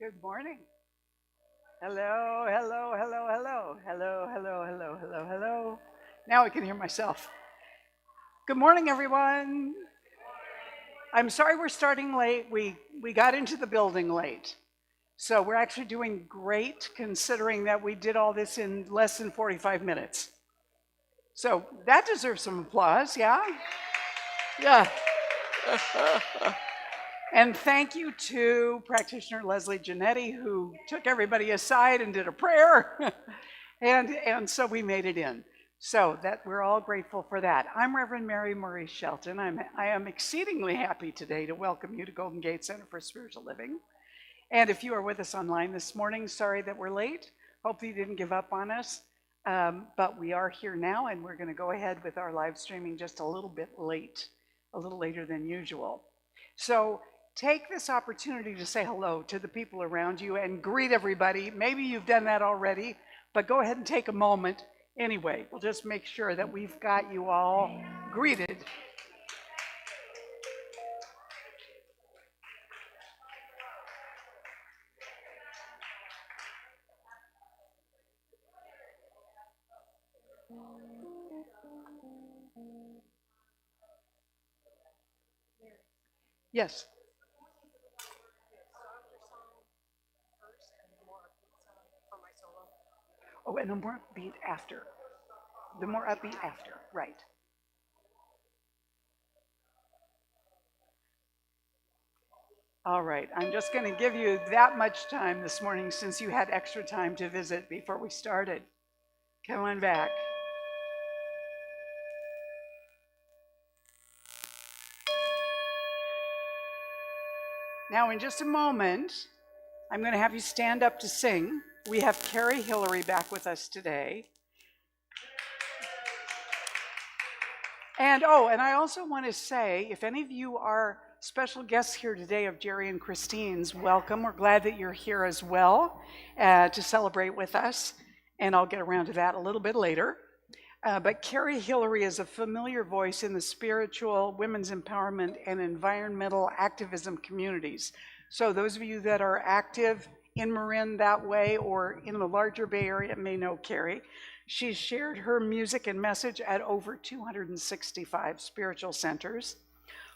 Good morning. Hello, hello, hello, hello, hello, hello, hello, hello, hello. Now I can hear myself. Good morning, everyone. I'm sorry we're starting late. We got into the building late. So we're actually doing great considering that we did all this in less than 45 minutes. So that deserves some applause, yeah? Yeah. And thank you to practitioner Leslie Giannetti, who took everybody aside and did a prayer. and so we made it in. So that we're all grateful for that. I'm Reverend Mary Maurice Shelton. I am exceedingly happy today to welcome you to Golden Gate Center for Spiritual Living. And if you are with us online this morning, sorry that we're late. Hope you didn't give up on us. But we are here now, and we're going to go ahead with our live streaming just a little bit late, a little later than usual. So take this opportunity to say hello to the people around you and greet everybody. Maybe you've done that already, but go ahead and take a moment anyway. We'll just make sure that we've got you all greeted. Yes. Oh, and the more upbeat after. The more upbeat after, right. All right, I'm just going to give you that much time this morning since you had extra time to visit before we started. Come on back. Now, in just a moment, I'm going to have you stand up to sing. We have Carrie Hillary back with us today. And I also want to say, if any of you are special guests here today of Jerry and Christine's, welcome. We're glad that you're here as well to celebrate with us. And I'll get around to that a little bit later. But Carrie Hillary is a familiar voice in the spiritual, women's empowerment, and environmental activism communities. So those of you that are active in Marin that way or in the larger Bay Area may know Carrie. She's shared her music and message at over 265 spiritual centers,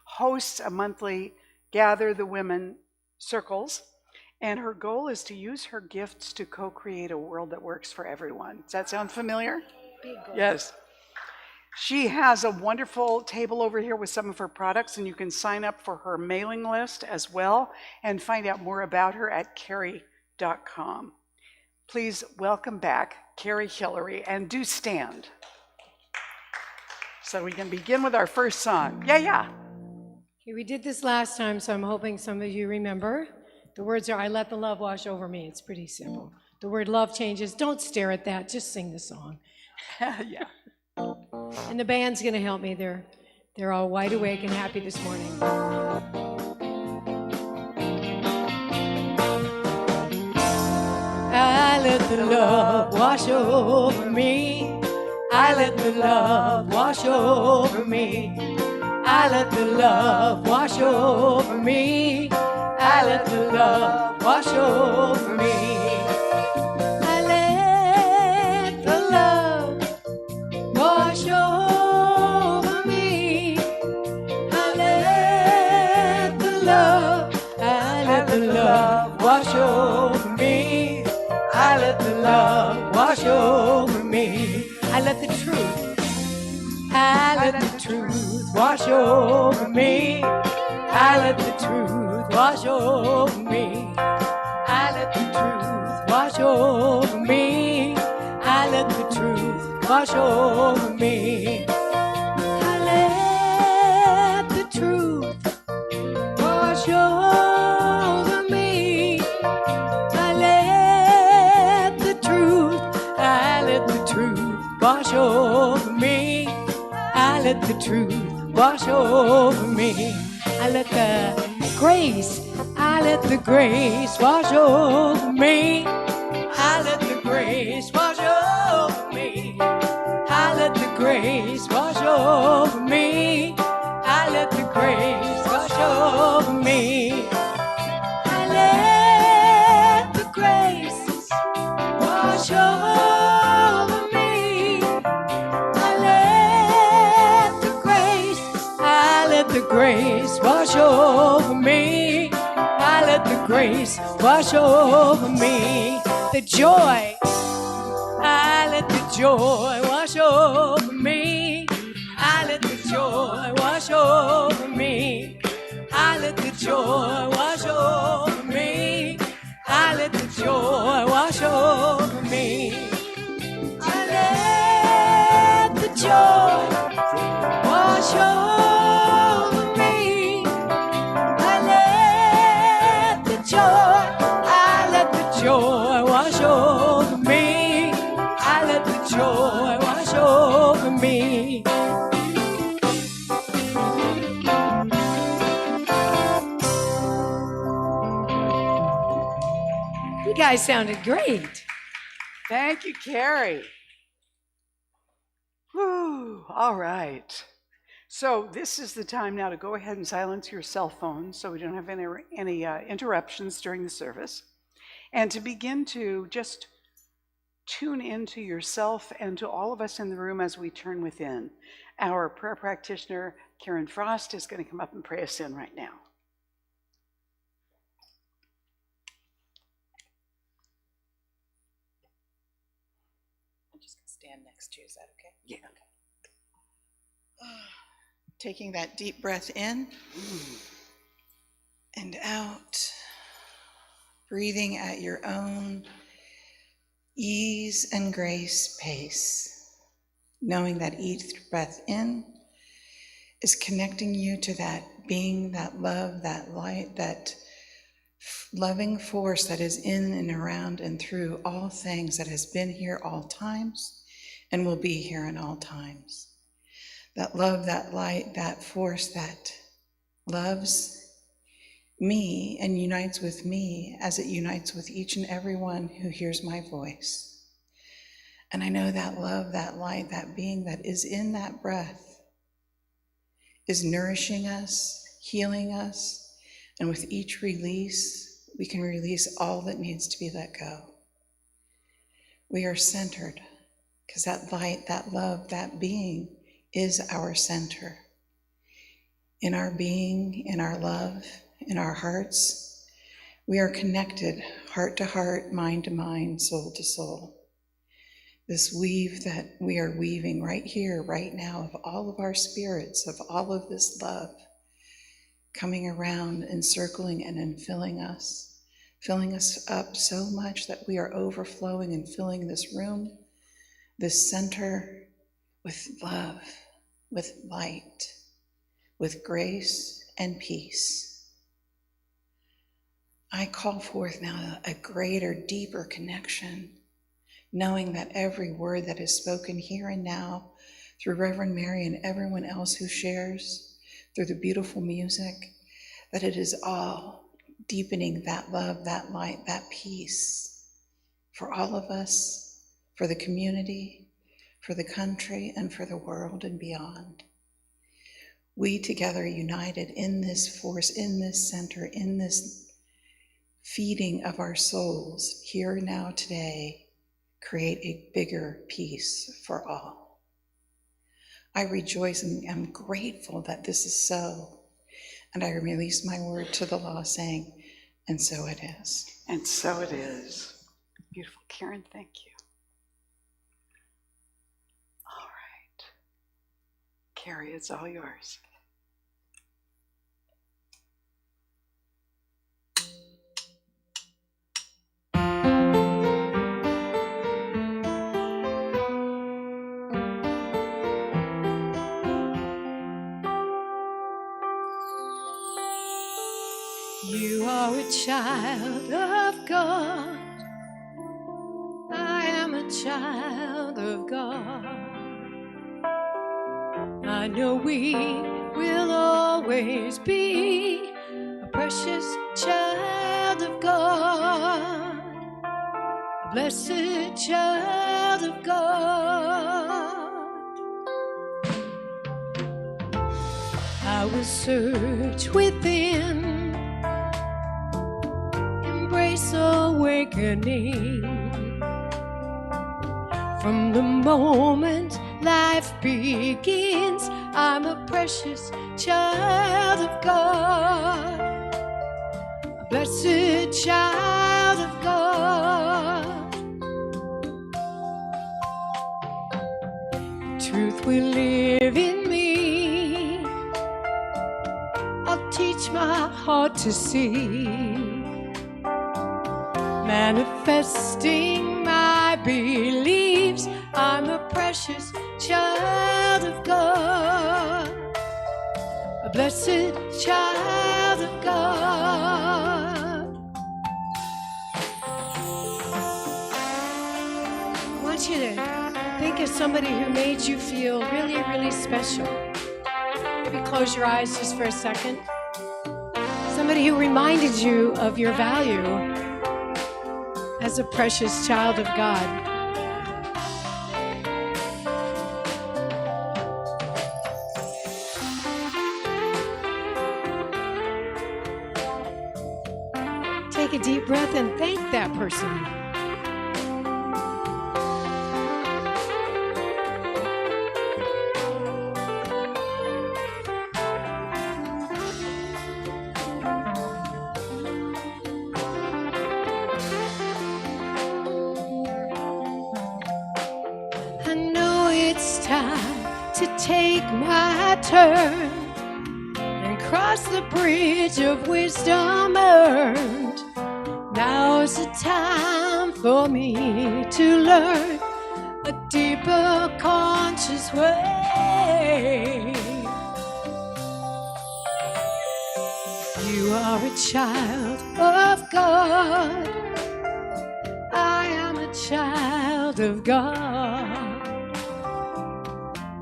hosts a monthly Gather the Women circles, and her goal is to use her gifts to co-create a world that works for everyone. Does that sound familiar? Yes. She has a wonderful table over here with some of her products, and you can sign up for her mailing list as well and find out more about her at carrie.com. Please welcome back Carrie Hillary, and do stand so we can begin with our first song. Yeah. Okay, we did this last time, so I'm hoping some of you remember. The words are, I let the love wash over me. It's pretty simple. The word love changes. Don't stare at that. Just sing the song. Yeah. And the band's going to help me. They're all wide awake and happy this morning. I let the love wash over me. I let the love wash over me. I let the love wash over me. I let the love wash over me. I let the love wash over me. I let the love wash over me. I let the love wash over me. I let the truth wash over me. I let the truth wash over me. I let the truth wash over me. I let the truth wash over me. I let the truth wash over me. I let the truth wash over me. I let the truth wash over me. I let the grace wash over me. I let the grace wash over me. I let the grace wash over me. I let the grace wash over me. I let grace wash over me. The joy, I let the joy wash over me. I let the joy wash over me. I let the joy wash over me. I let the joy wash over me. I let the joy wash over me. I let the joy, I let the joy wash over me. I let the joy wash over me. You guys sounded great. Thank you, Carrie. Whew, all right. So this is the time now to go ahead and silence your cell phones so we don't have any interruptions during the service. And to begin to just tune into yourself and to all of us in the room as we turn within. Our prayer practitioner, Karen Frost, is going to come up and pray us in right now. I'm just going to stand next to you. Is that okay? Yeah. Okay. Taking that deep breath in and out. Breathing at your own ease and grace pace. Knowing that each breath in is connecting you to that being, that love, that light, that loving force that is in and around and through all things, that has been here all times and will be here in all times. That love, that light, that force that loves me and unites with me as it unites with each and every one who hears my voice. And I know that love, that light, that being that is in that breath is nourishing us, healing us, and with each release, we can release all that needs to be let go. We are centered because that light, that love, that being is our center. In our being, in our love, in our hearts, we are connected heart to heart, mind to mind, soul to soul. This weave that we are weaving right here, right now, of all of our spirits, of all of this love, coming around, encircling and infilling us, filling us up so much that we are overflowing and filling this room, this center, with love, with light, with grace and peace. I call forth now a greater, deeper connection, knowing that every word that is spoken here and now through Reverend Mary and everyone else who shares, through the beautiful music, that it is all deepening that love, that light, that peace for all of us, for the community, for the country, and for the world and beyond. We together united in this force, in this center, in this feeding of our souls here now today, create a bigger peace for all. I rejoice and am grateful that this is so. And I release my word to the law saying, and so it is. And so it is. Beautiful. Karen, thank you. All right. Carrie, it's all yours. You are a child of God. I am a child of God. I know we will always be a precious child of God, a blessed child of God. I will search within, embrace awakening. From the moment life begins, I'm a precious child of God, a blessed child of God. Truth will live in me. I'll teach my heart to see, manifesting my beliefs. I'm a precious child of God, a blessed child of God. I want you to think of somebody who made you feel really, really special. Maybe close your eyes just for a second. Somebody who reminded you of your value as a precious child of God. Take a deep breath and thank that person. I know it's time to take my turn and cross the bridge of wisdom earned. Now's the time for me to learn a deeper, conscious way. You are a child of God. I am a child of God.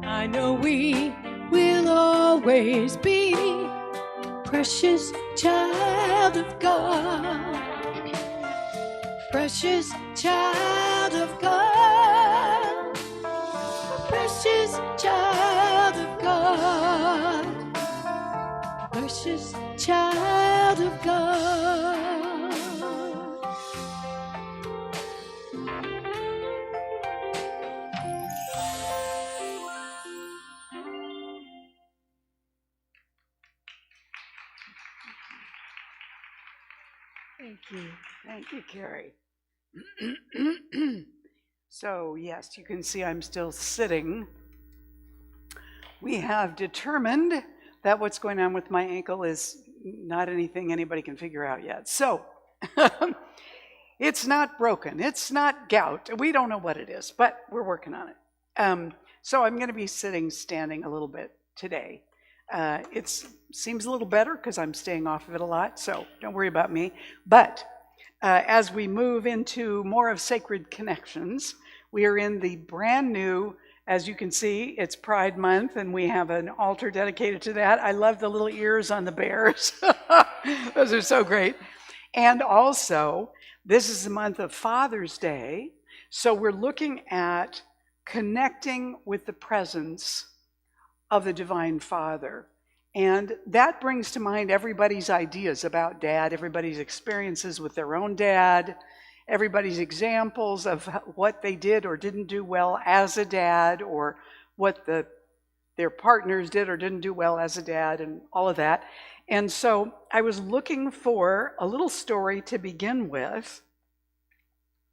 I know we will always be precious child of God. Precious child of God. Precious child of God. Precious child of God. Thank you. Thank you, Carrie. So, yes, you can see I'm still sitting. We have determined that what's going on with my ankle is not anything anybody can figure out yet. So, it's not broken. It's not gout. We don't know what it is, but we're working on it. So I'm going to be standing a little bit today. It seems a little better because I'm staying off of it a lot, so don't worry about me. But as we move into more of Sacred Connections, we are in the brand new, as you can see, it's Pride Month, and we have an altar dedicated to that. I love the little ears on the bears. Those are so great. And also, this is the month of Father's Day, so we're looking at connecting with the presence of the Divine Father. And that brings to mind everybody's ideas about dad, everybody's experiences with their own dad, everybody's examples of what they did or didn't do well as a dad, or what their partners did or didn't do well as a dad, and all of that. And so I was looking for a little story to begin with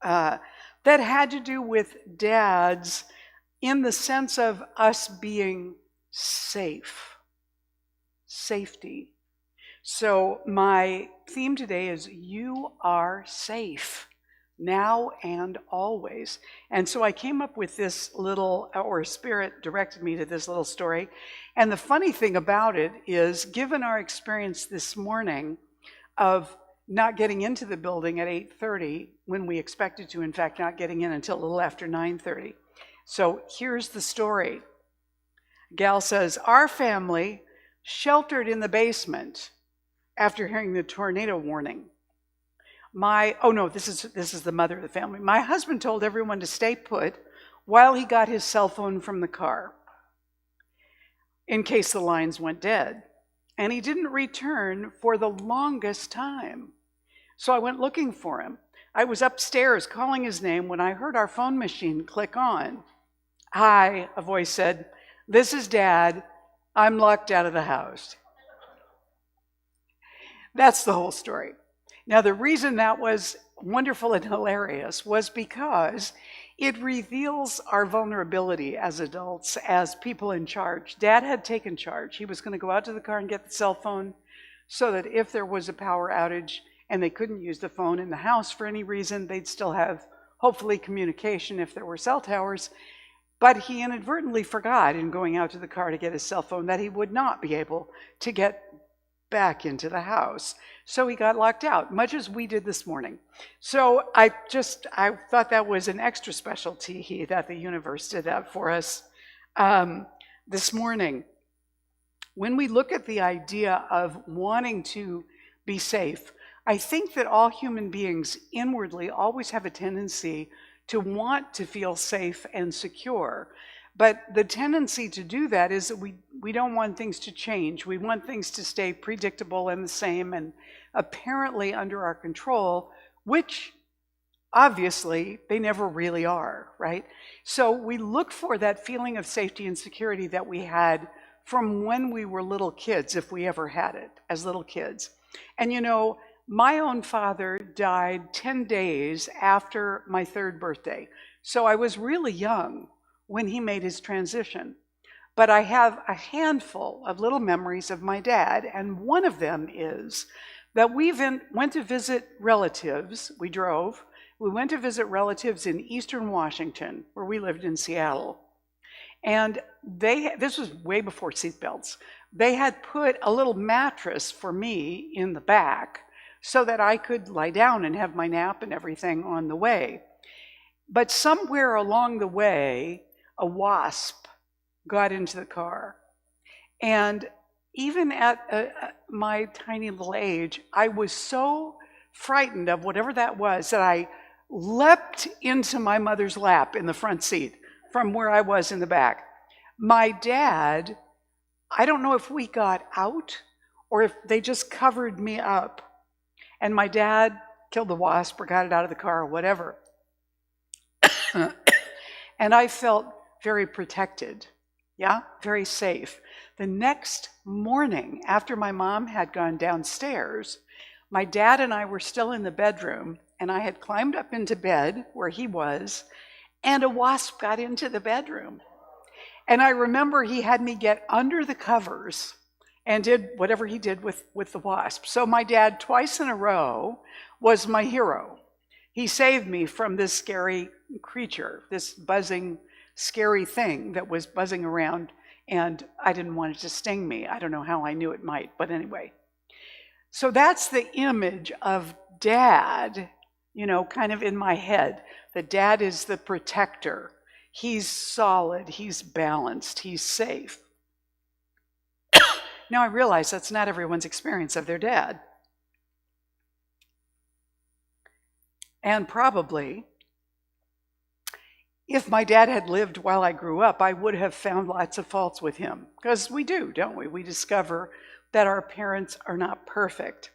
that had to do with dads in the sense of us being safe. Safety. So my theme today is you are safe, now and always. And so I came up with this little, or Spirit directed me to this little story. And the funny thing about it is, given our experience this morning of not getting into the building at 8:30, when we expected to, in fact, not getting in until a little after 9:30. So here's the story. Gal says, our family sheltered in the basement after hearing the tornado warning. This is the mother of the family. My husband told everyone to stay put while he got his cell phone from the car in case the lines went dead. And he didn't return for the longest time. So I went looking for him. I was upstairs calling his name when I heard our phone machine click on. Hi, a voice said. This is Dad. I'm locked out of the house. That's the whole story. Now, the reason that was wonderful and hilarious was because it reveals our vulnerability as adults, as people in charge. Dad had taken charge. He was going to go out to the car and get the cell phone so that if there was a power outage and they couldn't use the phone in the house for any reason, they'd still have, hopefully, communication if there were cell towers. But he inadvertently forgot in going out to the car to get his cell phone that he would not be able to get back into the house. So he got locked out, much as we did this morning. So I thought that was an extra specialty that the universe did that for us this morning. When we look at the idea of wanting to be safe, I think that all human beings inwardly always have a tendency to want to feel safe and secure. But the tendency to do that is that we don't want things to change. We want things to stay predictable and the same and apparently under our control, which obviously they never really are, right? So we look for that feeling of safety and security that we had from when we were little kids, if we ever had it as little kids. And you know, my own father died 10 days after my 3rd birthday. So I was really young when he made his transition. But I have a handful of little memories of my dad, and one of them is that we went to visit relatives. We went to visit relatives in eastern Washington, where we lived in Seattle. And this was way before seatbelts. They had put a little mattress for me in the back so that I could lie down and have my nap and everything on the way. But somewhere along the way, a wasp got into the car. And even at my tiny little age, I was so frightened of whatever that was that I leapt into my mother's lap in the front seat from where I was in the back. My dad, I don't know if we got out or if they just covered me up. And my dad killed the wasp or got it out of the car or whatever. And I felt very protected, very safe. The next morning, after my mom had gone downstairs, my dad and I were still in the bedroom, and I had climbed up into bed where he was, and a wasp got into the bedroom. And I remember he had me get under the covers and did whatever he did with the wasp. So my dad, twice in a row, was my hero. He saved me from this scary creature, this buzzing, scary thing that was buzzing around, and I didn't want it to sting me. I don't know how I knew it might, but anyway. So that's the image of Dad, kind of in my head. That Dad is the protector. He's solid, he's balanced, he's safe. Now I realize that's not everyone's experience of their dad. And probably, if my dad had lived while I grew up, I would have found lots of faults with him. Because we do, don't we? We discover that our parents are not perfect.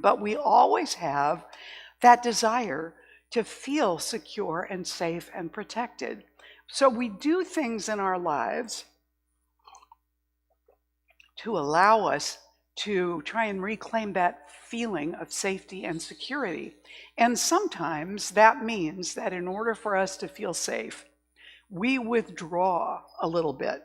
But we always have that desire to feel secure and safe and protected. So we do things in our lives to allow us to try and reclaim that feeling of safety and security. And sometimes that means that in order for us to feel safe, we withdraw a little bit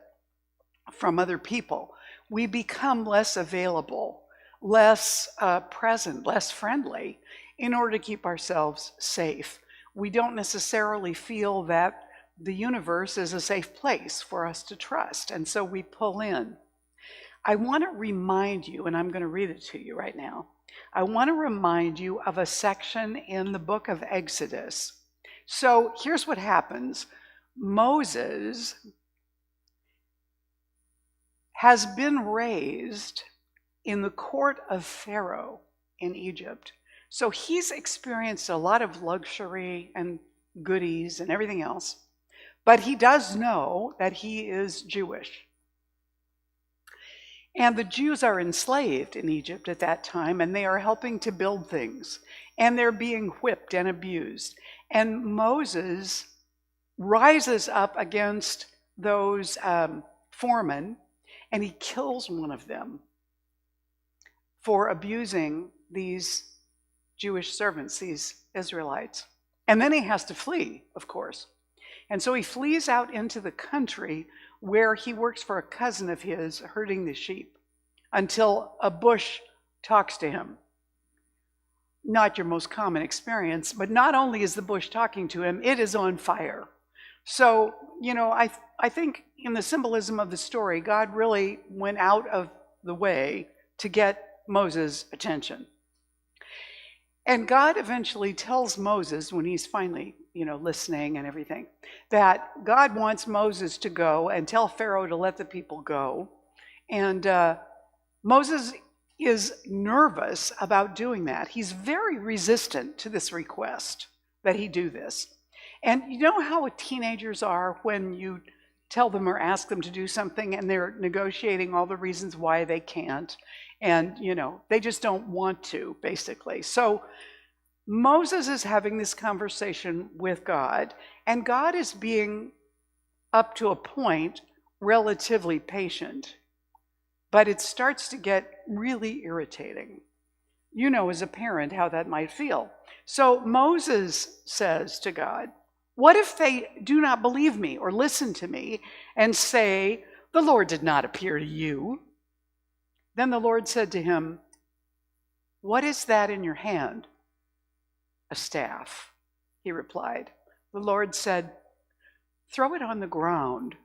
from other people. We become less available, less present, less friendly in order to keep ourselves safe. We don't necessarily feel that the universe is a safe place for us to trust, and so we pull in. I want to remind you, and I'm going to read it to you right now. I want to remind you of a section in the book of Exodus. So here's what happens. Moses has been raised in the court of Pharaoh in Egypt. So he's experienced a lot of luxury and goodies and everything else, but he does know that he is Jewish. And the Jews are enslaved in Egypt at that time, and they are helping to build things, and they're being whipped and abused. And Moses rises up against those foremen, and he kills one of them for abusing these Jewish servants, these Israelites. And then he has to flee, of course. And so he flees out into the country where he works for a cousin of his herding the sheep until a bush talks to him. Not your most common experience, but not only is the bush talking to him, it is on fire. So, I think in the symbolism of the story, God really went out of the way to get Moses' attention. And God eventually tells Moses, when he's finally, listening and everything, that God wants Moses to go and tell Pharaoh to let the people go. And Moses is nervous about doing that. He's very resistant to this request that he do this. And you know how teenagers are when you tell them or ask them to do something and they're negotiating all the reasons why they can't. And, they just don't want to, basically. So Moses is having this conversation with God, and God is being, up to a point, relatively patient. But it starts to get really irritating. As a parent, how that might feel. So Moses says to God, "What if they do not believe me or listen to me and say, 'The Lord did not appear to you'?" Then the Lord said to him, "What is that in your hand?" "A staff," he replied. The Lord said, "Throw it on the ground."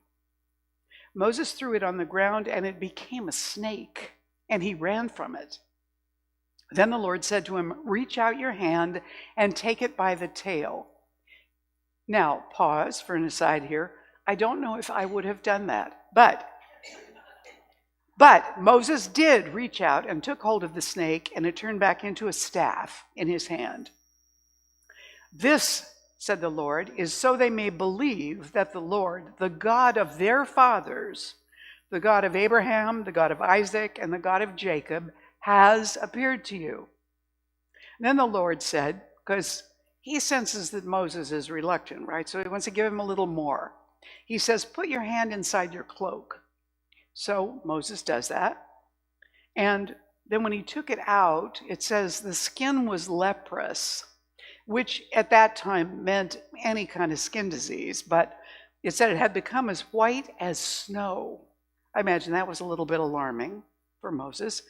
Moses threw it on the ground, and it became a snake, and he ran from it. Then the Lord said to him, "Reach out your hand and take it by the tail." Now, pause for an aside here. I don't know if I would have done that, but Moses did reach out and took hold of the snake, and it turned back into a staff in his hand. "This," said the Lord, "is so they may believe that the Lord, the God of their fathers, the God of Abraham, the God of Isaac, and the God of Jacob, has appeared to you." Then the Lord said, because he senses that Moses is reluctant, right? So he wants to give him a little more. He says, "Put your hand inside your cloak." So Moses does that. And then when he took it out, it says the skin was leprous, which at that time meant any kind of skin disease, but it said it had become as white as snow. I imagine that was a little bit alarming for Moses.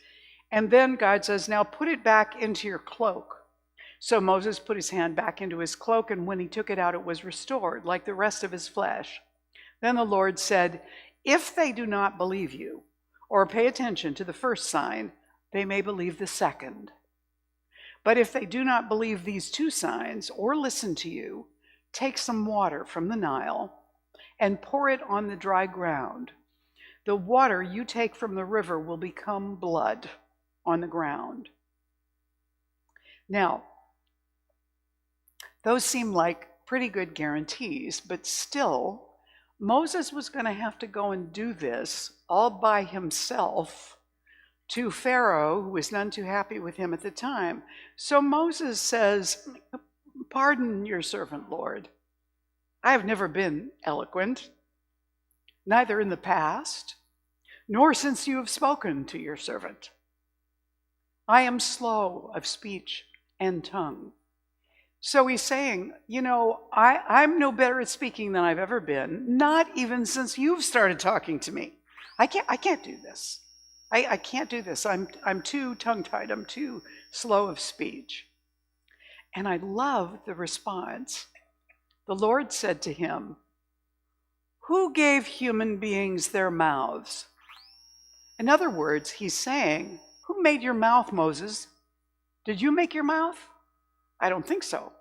And then God says, "Now put it back into your cloak." So Moses put his hand back into his cloak, and when he took it out, it was restored, like the rest of his flesh. Then the Lord said, "If they do not believe you, or pay attention to the first sign, they may believe the second. But if they do not believe these two signs, or listen to you, take some water from the Nile, and pour it on the dry ground. The water you take from the river will become blood on the ground." Now, those seem like pretty good guarantees, but still, Moses was going to have to go and do this all by himself to Pharaoh, who was none too happy with him at the time. So Moses says, "Pardon your servant, Lord. I have never been eloquent, neither in the past, nor since you have spoken to your servant. I am slow of speech and tongue." So he's saying, I'm no better at speaking than I've ever been, not even since you've started talking to me. I can't do this. I can't do this. I'm too tongue-tied. I'm too slow of speech. And I love the response. The Lord said to him, "Who gave human beings their mouths?" In other words, he's saying, who made your mouth, Moses? Did you make your mouth? I don't think so.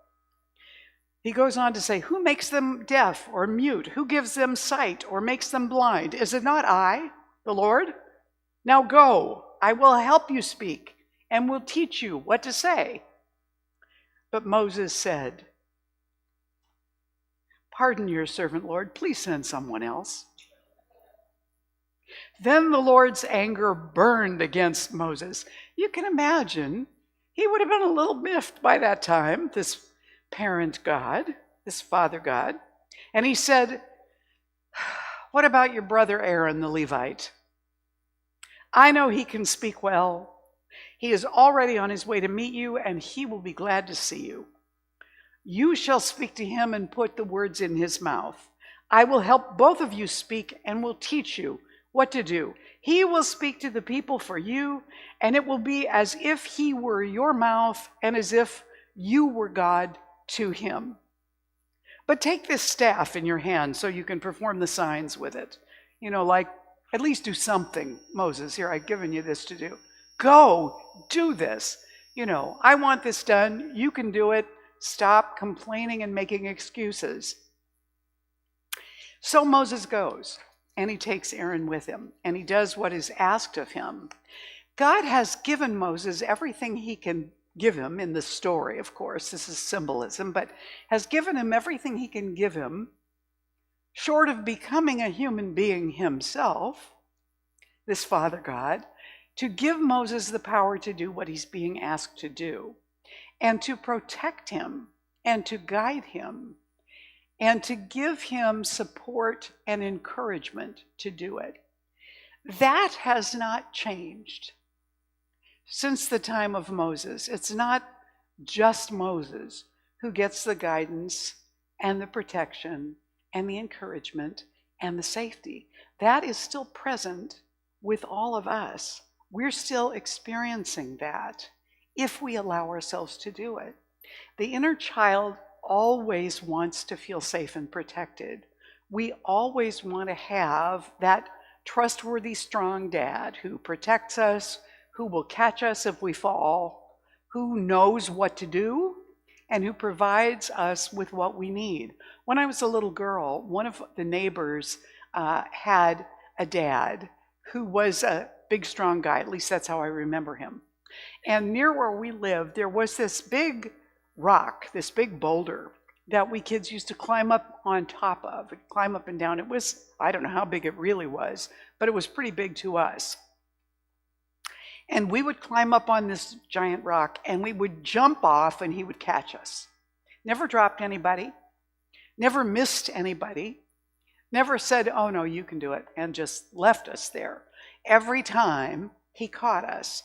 He goes on to say, who makes them deaf or mute? Who gives them sight or makes them blind? Is it not I, the Lord? Now go, I will help you speak and will teach you what to say. But Moses said, "Pardon your servant, Lord. Please send someone else." Then the Lord's anger burned against Moses. You can imagine, he would have been a little miffed by that time, this parent God, this father God. And he said, "What about your brother Aaron the Levite? I know he can speak well. He is already on his way to meet you, and he will be glad to see you. You shall speak to him and put the words in his mouth. I will help both of you speak and will teach you what to do. He will speak to the people for you, and it will be as if he were your mouth and as if you were God to him. But take this staff in your hand so you can perform the signs with it. Like, at least do something, Moses. Here, I've given you this to do. Go, do this. I want this done. You can do it. Stop complaining and making excuses. So Moses goes, and he takes Aaron with him, and he does what is asked of him. God has given Moses everything he can give him in the story, of course. This is symbolism, but has given him everything he can give him, short of becoming a human being himself, this Father God, to give Moses the power to do what he's being asked to do, and to protect him, and to guide him, and to give him support and encouragement to do it. That has not changed since the time of Moses. It's not just Moses who gets the guidance and the protection and the encouragement and the safety. That is still present with all of us. We're still experiencing that if we allow ourselves to do it. The inner child always wants to feel safe and protected. We always want to have that trustworthy, strong dad who protects us, who will catch us if we fall, who knows what to do, and who provides us with what we need. When I was a little girl, one of the neighbors had a dad who was a big, strong guy. At least that's how I remember him. And near where we lived, there was this big rock, this big boulder that we kids used to climb up on top of, climb up and down. It was, I don't know how big it really was, but it was pretty big to us. And we would climb up on this giant rock and we would jump off and he would catch us. Never dropped anybody, never missed anybody, never said, oh no, you can do it, and just left us there. Every time he caught us.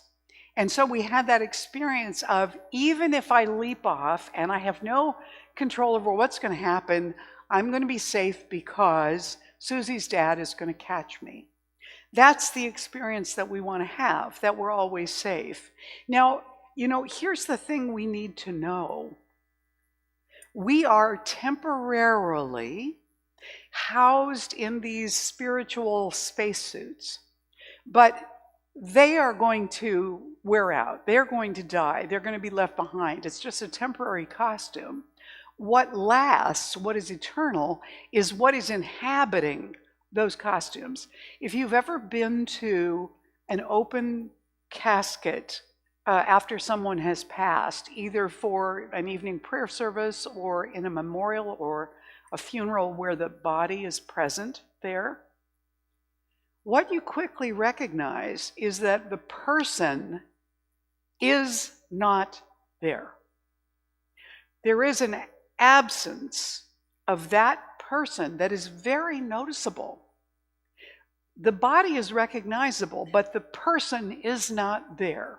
And so we had that experience of, even if I leap off and I have no control over what's going to happen, I'm going to be safe because Susie's dad is going to catch me. That's the experience that we want to have, that we're always safe. Now, here's the thing we need to know. We are temporarily housed in these spiritual spacesuits, but they are going to wear out. They're going to die. They're going to be left behind. It's just a temporary costume. What lasts, what is eternal, is what is inhabiting those costumes. If you've ever been to an open casket after someone has passed, either for an evening prayer service or in a memorial or a funeral where the body is present there, what you quickly recognize is that the person is not there. There is an absence of that person that is very noticeable. The body is recognizable, but the person is not there.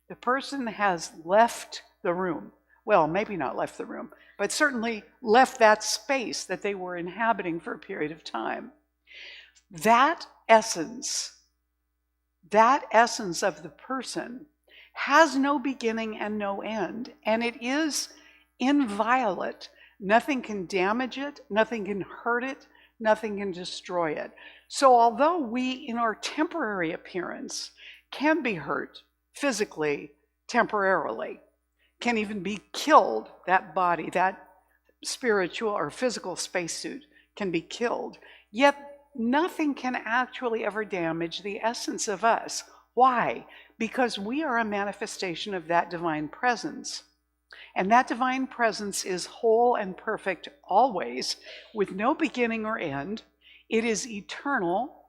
The person has left the room. Well, maybe not left the room, but certainly left that space that they were inhabiting for a period of time. That essence of the person has no beginning and no end, and it is inviolate. Nothing can damage it, nothing can hurt it, nothing can destroy it. So although we, in our temporary appearance, can be hurt physically, temporarily, can even be killed, that body, that spiritual or physical spacesuit can be killed, yet nothing can actually ever damage the essence of us. Why? Because we are a manifestation of that divine presence. And that divine presence is whole and perfect always, with no beginning or end. It is eternal.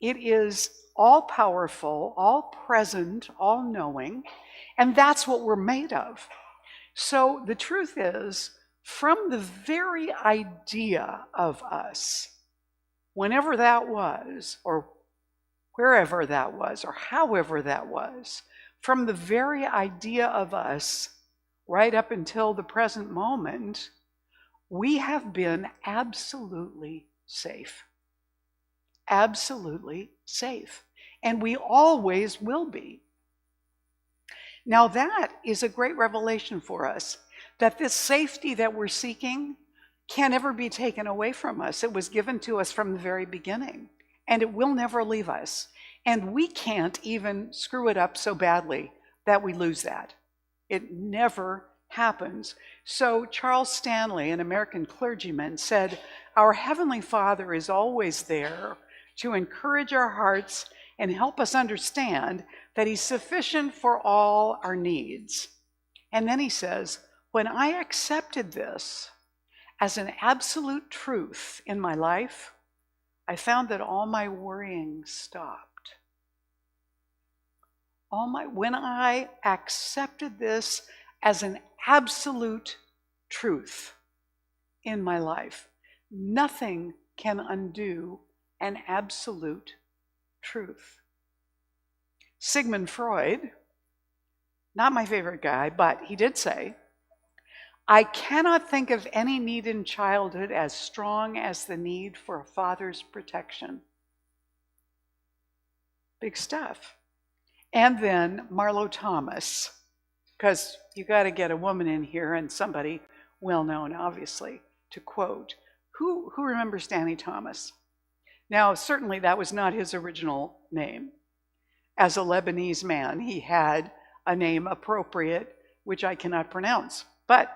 It is all-powerful, all-present, all-knowing. And that's what we're made of. So the truth is, from the very idea of us, whenever that was, or wherever that was, or however that was, From the very idea of us, right up until the present moment, we have been absolutely safe. Absolutely safe. And we always will be. Now that is a great revelation for us, that this safety that we're seeking can't ever be taken away from us. It was given to us from the very beginning, and it will never leave us. And we can't even screw it up so badly that we lose that. It never happens. So Charles Stanley, an American clergyman, said, "Our Heavenly Father is always there to encourage our hearts and help us understand that He's sufficient for all our needs." And then he says, "When I accepted this as an absolute truth in my life, I found that all my worrying stopped." When I accepted this as an absolute truth in my life, nothing can undo an absolute truth. Sigmund Freud, not my favorite guy, but he did say, "I cannot think of any need in childhood as strong as the need for a father's protection." Big stuff. And then Marlo Thomas, because you got to get a woman in here and somebody well-known, obviously, to quote. Who remembers Danny Thomas? Now, certainly that was not his original name. As a Lebanese man, he had a name appropriate, which I cannot pronounce. But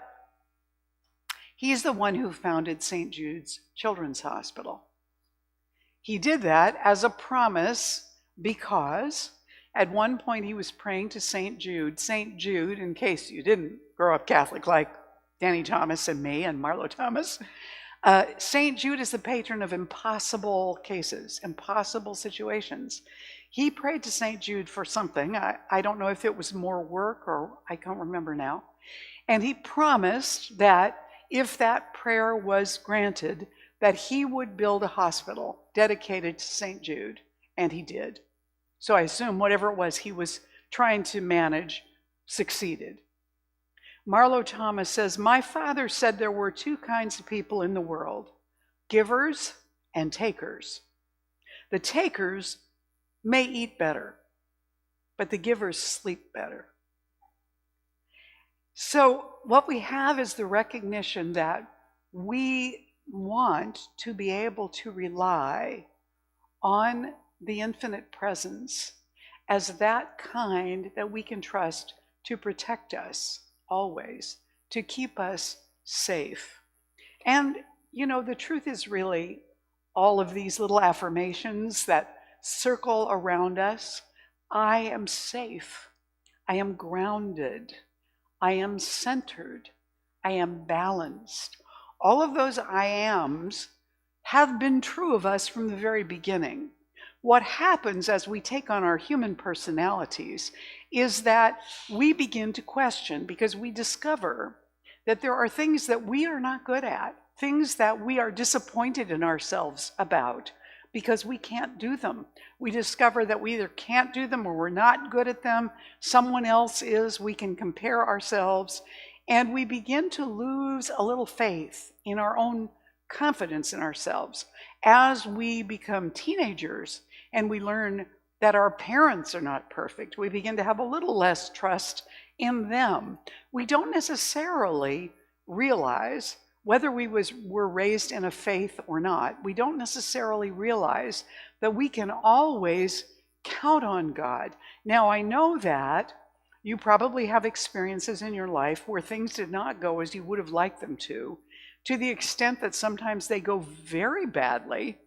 he's the one who founded St. Jude's Children's Hospital. He did that as a promise because at one point he was praying to St. Jude. St. Jude, in case you didn't grow up Catholic like Danny Thomas and me and Marlo Thomas, St. Jude is the patron of impossible cases, impossible situations. He prayed to St. Jude for something. I don't know if it was more work or I can't remember now. And he promised that if that prayer was granted, that he would build a hospital dedicated to St. Jude. And he did. So I assume whatever it was he was trying to manage succeeded. Marlo Thomas says, "My father said there were two kinds of people in the world, givers and takers. The takers may eat better, but the givers sleep better." So what we have is the recognition that we want to be able to rely on the infinite presence as that kind that we can trust to protect us always, to keep us safe. And, you know, the truth is really all of these little affirmations that circle around us. I am safe. I am grounded. I am centered. I am balanced. All of those I ams have been true of us from the very beginning. What happens as we take on our human personalities is that we begin to question, because we discover that there are things that we are not good at, things that we are disappointed in ourselves about because we can't do them. We discover that we either can't do them or we're not good at them. Someone else is. We can compare ourselves. And we begin to lose a little faith in our own confidence in ourselves. As we become teenagers and we learn that our parents are not perfect, we begin to have a little less trust in them. We don't necessarily realize, whether we were raised in a faith or not, we don't necessarily realize that we can always count on God. Now, I know that you probably have experiences in your life where things did not go as you would have liked them to the extent that sometimes they go very badly,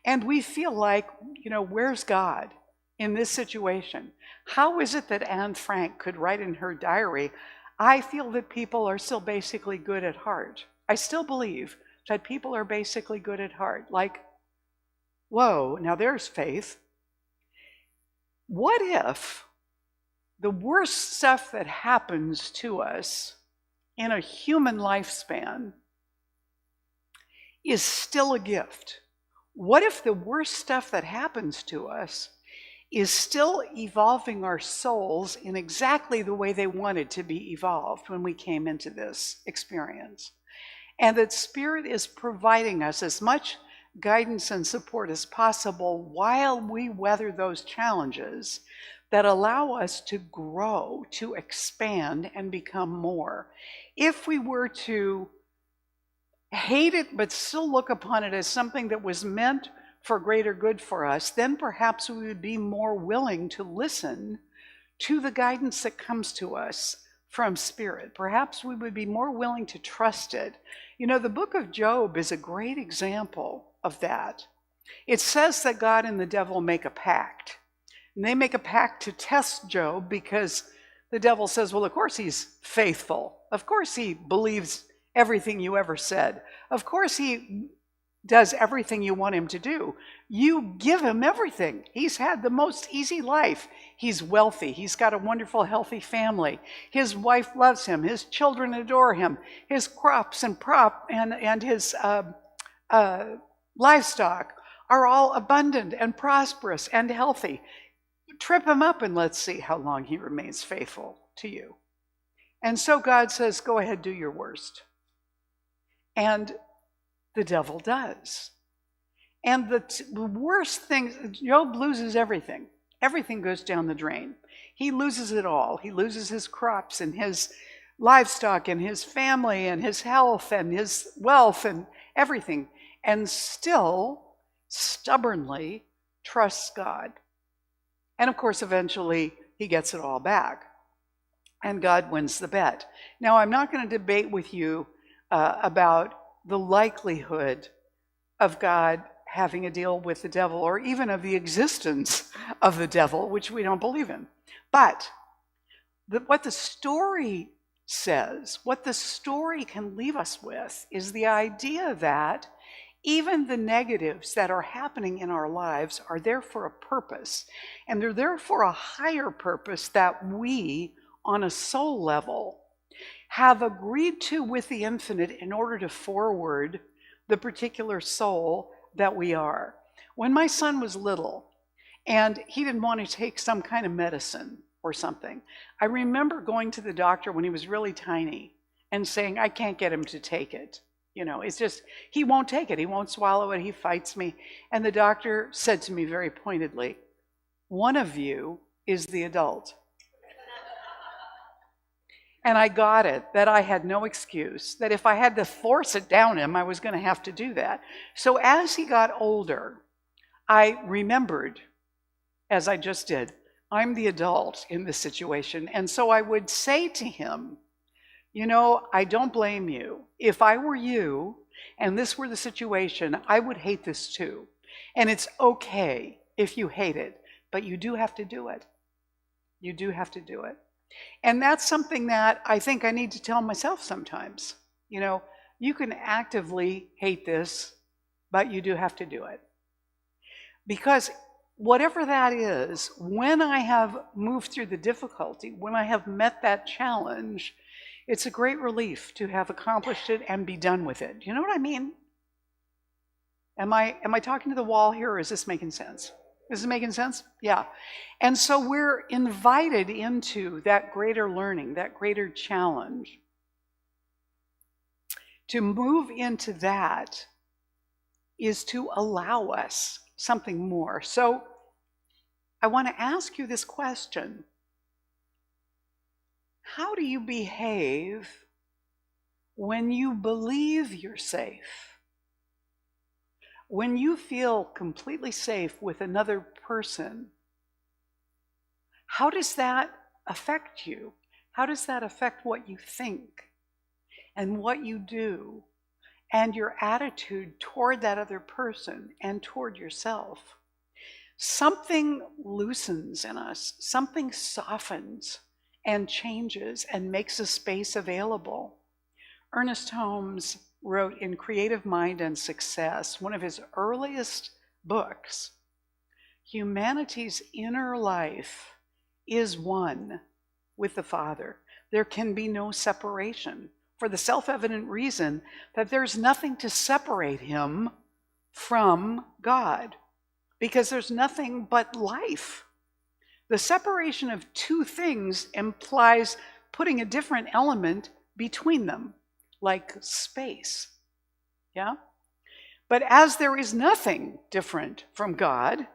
and we feel like, you know, where's God in this situation? How is it that Anne Frank could write in her diary, "I feel that people are still basically good at heart. I still believe that people are basically good at heart." Like, whoa, now there's faith. What if the worst stuff that happens to us in a human lifespan is still a gift? What if the worst stuff that happens to us is still evolving our souls in exactly the way they wanted to be evolved when we came into this experience. And that Spirit is providing us as much guidance and support as possible while we weather those challenges that allow us to grow, to expand, and become more. If we were to hate it but still look upon it as something that was meant for greater good for us, then perhaps we would be more willing to listen to the guidance that comes to us from Spirit. Perhaps we would be more willing to trust it. You know, the book of Job is a great example of that. It says that God and the devil make a pact. And they make a pact to test Job because the devil says, well, of course he's faithful. Of course he believes everything you ever said. Of course he does everything you want him to do. You give him everything. He's had the most easy life. He's wealthy. He's got a wonderful, healthy family. His wife loves him. His children adore him. His crops and his livestock are all abundant and prosperous and healthy. Trip him up and let's see how long he remains faithful to you. And so God says, go ahead, do your worst. And the devil does. And the worst thing, Job loses everything. Everything goes down the drain. He loses it all. He loses his crops and his livestock and his family and his health and his wealth and everything. And still stubbornly trusts God. And of course, eventually he gets it all back. And God wins the bet. Now, I'm not going to debate with you about the likelihood of God having a deal with the devil, or even of the existence of the devil, which we don't believe in. But what the story says, what the story can leave us with, is the idea that even the negatives that are happening in our lives are there for a purpose. And they're there for a higher purpose that we, on a soul level, have agreed to with the infinite in order to forward the particular soul that we are. When my son was little and he didn't want to take some kind of medicine or something, I remember going to the doctor when he was really tiny and saying, I can't get him to take it. You know, it's just, he won't take it. He won't swallow it. He fights me. And the doctor said to me very pointedly, one of you is the adult. And I got it, that I had no excuse, that if I had to force it down him, I was going to have to do that. So as he got older, I remembered, as I just did, I'm the adult in this situation. And so I would say to him, you know, I don't blame you. If I were you, and this were the situation, I would hate this too. And it's okay if you hate it, but you do have to do it. You do have to do it. And that's something that I think I need to tell myself sometimes. You know, you can actively hate this, but you do have to do it. Because whatever that is, when I have moved through the difficulty, when I have met that challenge, it's a great relief to have accomplished it and be done with it. You know what I mean? Am I talking to the wall here, or is this making sense? Is it making sense? Yeah. And so we're invited into that greater learning, that greater challenge. To move into that is to allow us something more. So I want to ask you this question. How do you behave when you believe you're safe? When you feel completely safe with another person, how does that affect you? How does that affect what you think and what you do and your attitude toward that other person and toward yourself? Something loosens in us, something softens and changes and makes a space available. Ernest Holmes wrote in Creative Mind and Success, one of his earliest books, humanity's inner life is one with the Father. There can be no separation, for the self-evident reason that there's nothing to separate him from God, because there's nothing but life The separation of two things implies putting a different element between them, like space. Yeah? But as there is nothing different from God,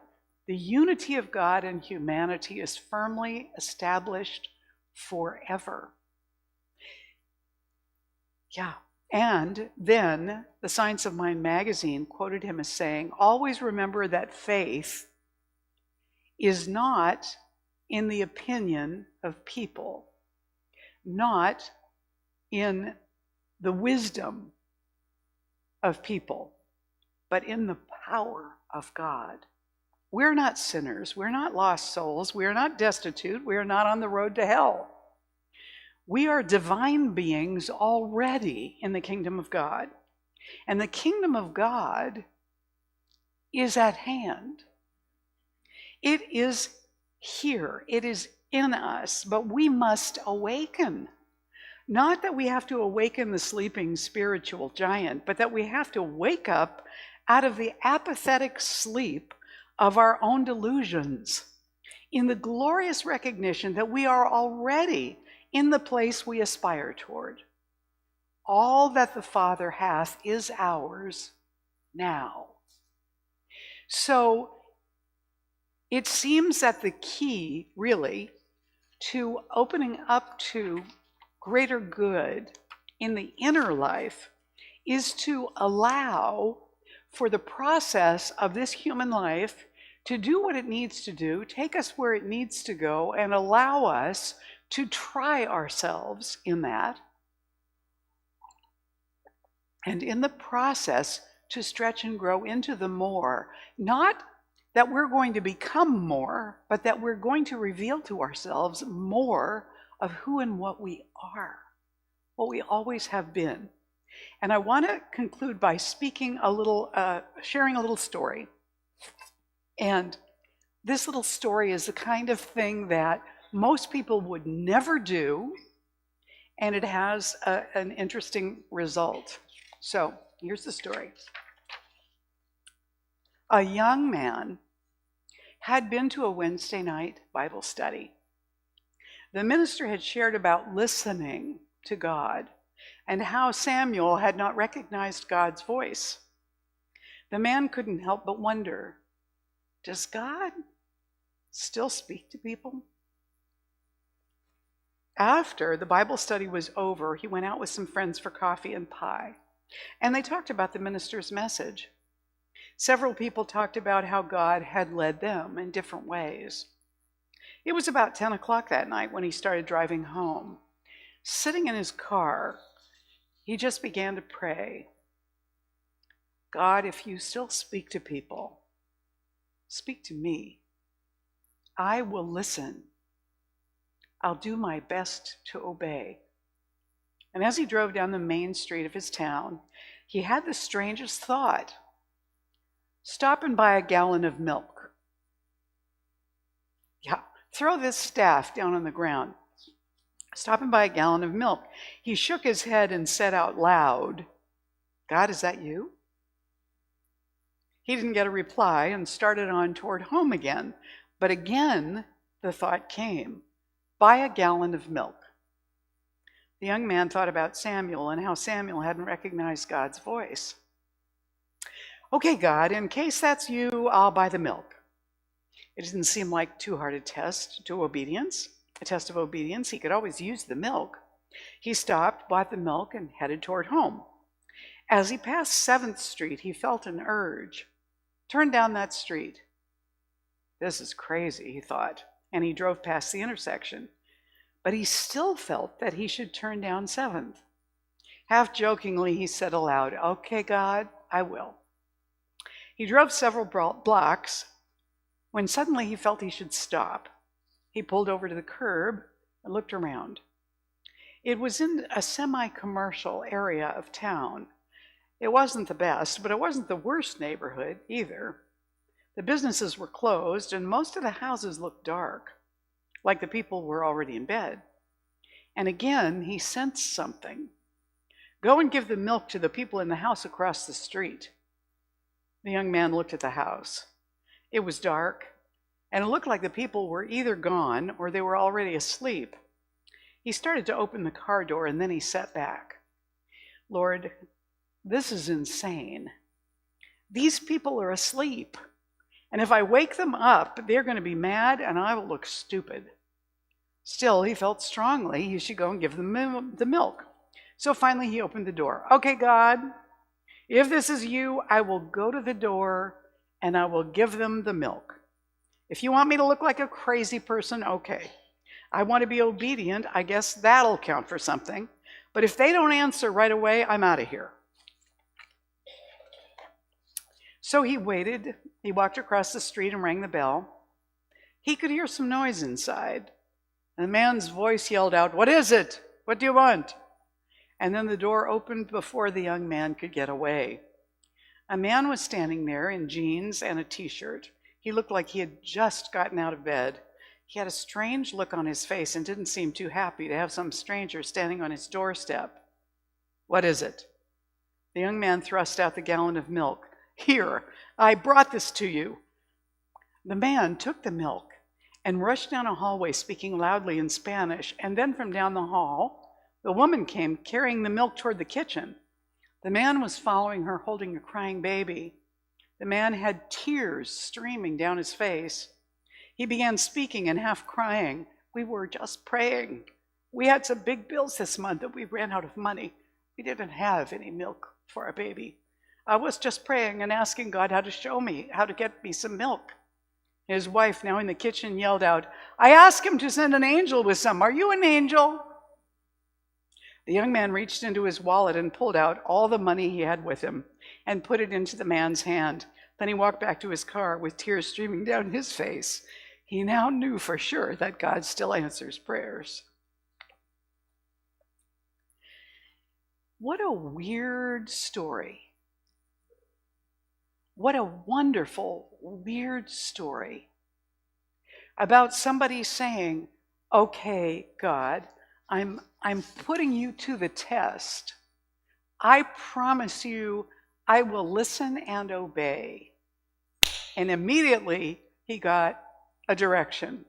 the unity of God and humanity is firmly established forever. Yeah. And then the Science of Mind magazine quoted him as saying, always remember that faith is not in the opinion of people, not in the wisdom of people, but in the power of God. We're not sinners. We're not lost souls. We are not destitute. We are not on the road to hell. We are divine beings already in the kingdom of God. And the kingdom of God is at hand. It is here. It is in us, but we must awaken. Not that we have to awaken the sleeping spiritual giant, but that we have to wake up out of the apathetic sleep of our own delusions in the glorious recognition that we are already in the place we aspire toward. All that the Father hath is ours now. So it seems that the key, really, to opening up to greater good in the inner life is to allow for the process of this human life to do what it needs to do, take us where it needs to go, and allow us to try ourselves in that. And in the process, to stretch and grow into the more. Not that we're going to become more, but that we're going to reveal to ourselves more of who and what we are, what we always have been. And I want to conclude by speaking a little, sharing a little story. And this little story is the kind of thing that most people would never do, and it has an interesting result. So here's the story. A young man had been to a Wednesday night Bible study. The minister had shared about listening to God and how Samuel had not recognized God's voice. The man couldn't help but wonder, does God still speak to people? After the Bible study was over, he went out with some friends for coffee and pie, and they talked about the minister's message. Several people talked about how God had led them in different ways. It was about 10 o'clock that night when he started driving home. Sitting in his car, he just began to pray, God, if you still speak to people, speak to me. I will listen. I'll do my best to obey. And as he drove down the main street of his town, he had the strangest thought. Stop and buy a gallon of milk. Yeah, throw this staff down on the ground. Stop and buy a gallon of milk. He shook his head and said out loud, God, is that you? He didn't get a reply and started on toward home again. But again, the thought came, buy a gallon of milk. The young man thought about Samuel and how Samuel hadn't recognized God's voice. Okay, God, in case that's you, I'll buy the milk. It didn't seem like too hard a test of obedience. He could always use the milk. He stopped, bought the milk, and headed toward home. As he passed 7th Street, he felt an urge. Turn down that street. This is crazy, he thought, and he drove past the intersection. But he still felt that he should turn down 7th. Half jokingly, he said aloud, okay, God, I will. He drove several blocks when suddenly he felt he should stop. He pulled over to the curb and looked around. It was in a semi-commercial area of town. It wasn't the best, but it wasn't the worst neighborhood either. The businesses were closed, and most of the houses looked dark, like the people were already in bed. And again, he sensed something. Go and give the milk to the people in the house across the street. The young man looked at the house. It was dark, and it looked like the people were either gone or they were already asleep. He started to open the car door, and then he sat back. Lord, this is insane. These people are asleep, and if I wake them up, they're going to be mad, and I will look stupid. Still, he felt strongly he should go and give them the milk. So finally he opened the door. Okay, God, if this is you, I will go to the door and I will give them the milk. If you want me to look like a crazy person, okay. I want to be obedient. I guess that'll count for something. But if they don't answer right away, I'm out of here. So he waited. He walked across the street and rang the bell. He could hear some noise inside. The man's voice yelled out, "What is it? What do you want?" And then the door opened before the young man could get away. A man was standing there in jeans and a t-shirt. He looked like he had just gotten out of bed. He had a strange look on his face and didn't seem too happy to have some stranger standing on his doorstep. "What is it?" The young man thrust out the gallon of milk. "Here, I brought this to you." The man took the milk and rushed down a hallway speaking loudly in Spanish, and then from down the hall, the woman came carrying the milk toward the kitchen. The man was following her holding a crying baby. The man had tears streaming down his face. He began speaking and half crying. "We were just praying. We had some big bills this month and we ran out of money. We didn't have any milk for our baby. I was just praying and asking God how to show me, how to get me some milk." His wife, now in the kitchen, yelled out, "I asked him to send an angel with some. Are you an angel?" The young man reached into his wallet and pulled out all the money he had with him and put it into the man's hand. Then he walked back to his car with tears streaming down his face. He now knew for sure that God still answers prayers. What a weird story. What a wonderful, weird story about somebody saying, "Okay, God, I'm putting you to the test. I promise you I will listen and obey." And immediately he got a direction.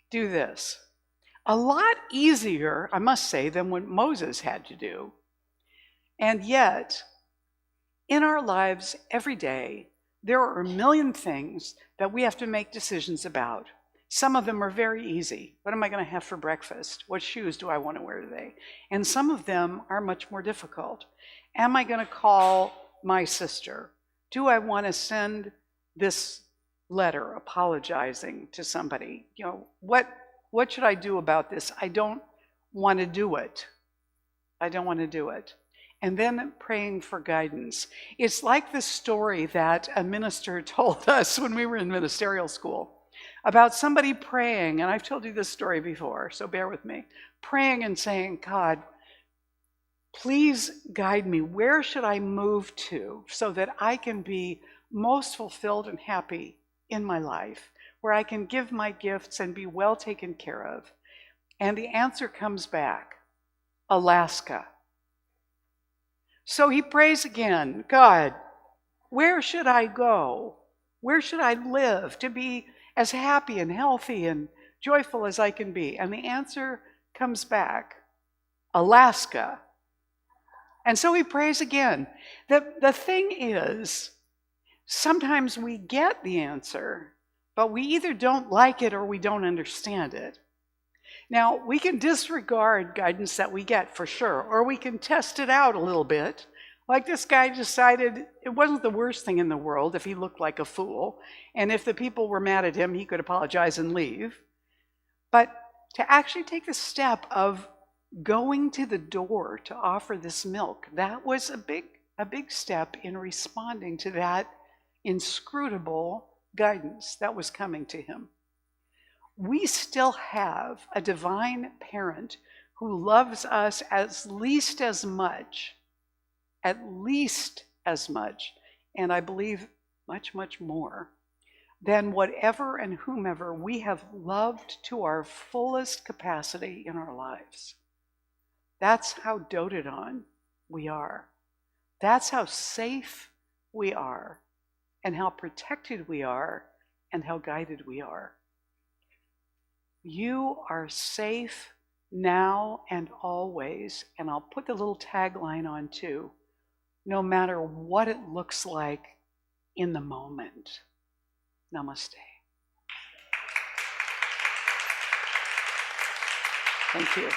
Do this. A lot easier, I must say, than what Moses had to do. And yet, in our lives every day, there are a million things that we have to make decisions about. Some of them are very easy. What am I going to have for breakfast? What shoes do I want to wear today? And some of them are much more difficult. Am I going to call my sister? Do I want to send this letter apologizing to somebody? What should I do about this? I don't want to do it. I don't want to do it. And then praying for guidance. It's like the story that a minister told us when we were in ministerial school about somebody praying, and I've told you this story before, so bear with me, praying and saying, "God, please guide me. Where should I move to so that I can be most fulfilled and happy in my life, where I can give my gifts and be well taken care of?" And the answer comes back, Alaska. So he prays again, "God, where should I go? Where should I live to be as happy and healthy and joyful as I can be?" And the answer comes back, Alaska. And so he prays again. The thing is, sometimes we get the answer, but we either don't like it or we don't understand it. Now, we can disregard guidance that we get for sure, or we can test it out a little bit. Like this guy decided it wasn't the worst thing in the world if he looked like a fool, and if the people were mad at him, he could apologize and leave. But to actually take the step of going to the door to offer this milk, that was a big step in responding to that inscrutable guidance that was coming to him. We still have a divine parent who loves us at least as much, and I believe much, much more, than whatever and whomever we have loved to our fullest capacity in our lives. That's how doted on we are. That's how safe we are, and how protected we are, and how guided we are. You are safe now and always, and I'll put the little tagline on too, no matter what it looks like in the moment. Namaste. Thank you.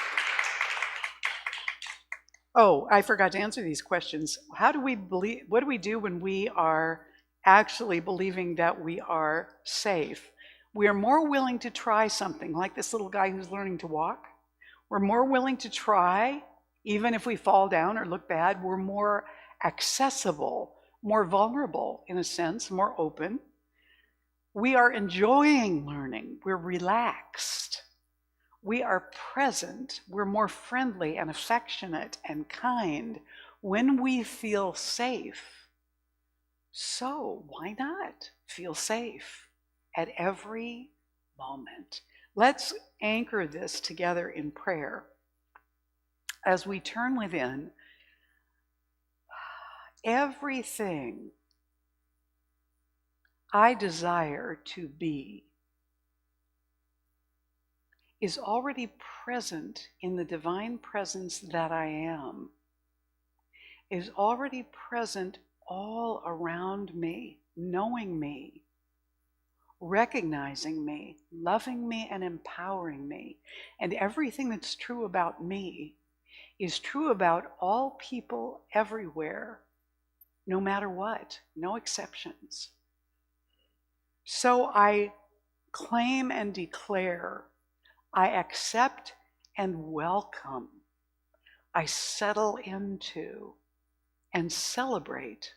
Oh, I forgot to answer these questions. How do we believe, what do we do when we are actually believing that we are safe? We are more willing to try something, like this little guy who's learning to walk. We're more willing to try, even if we fall down or look bad. We're more accessible, more vulnerable in a sense, more open. We are enjoying learning. We're relaxed. We are present. We're more friendly and affectionate and kind when we feel safe. So why not feel safe at every moment? Let's anchor this together in prayer. As we turn within, everything I desire to be is already present in the divine presence that I am, is already present all around me, knowing me, recognizing me, loving me, and empowering me. And everything that's true about me is true about all people everywhere, no matter what, no exceptions. So I claim and declare, I accept and welcome, I settle into and celebrate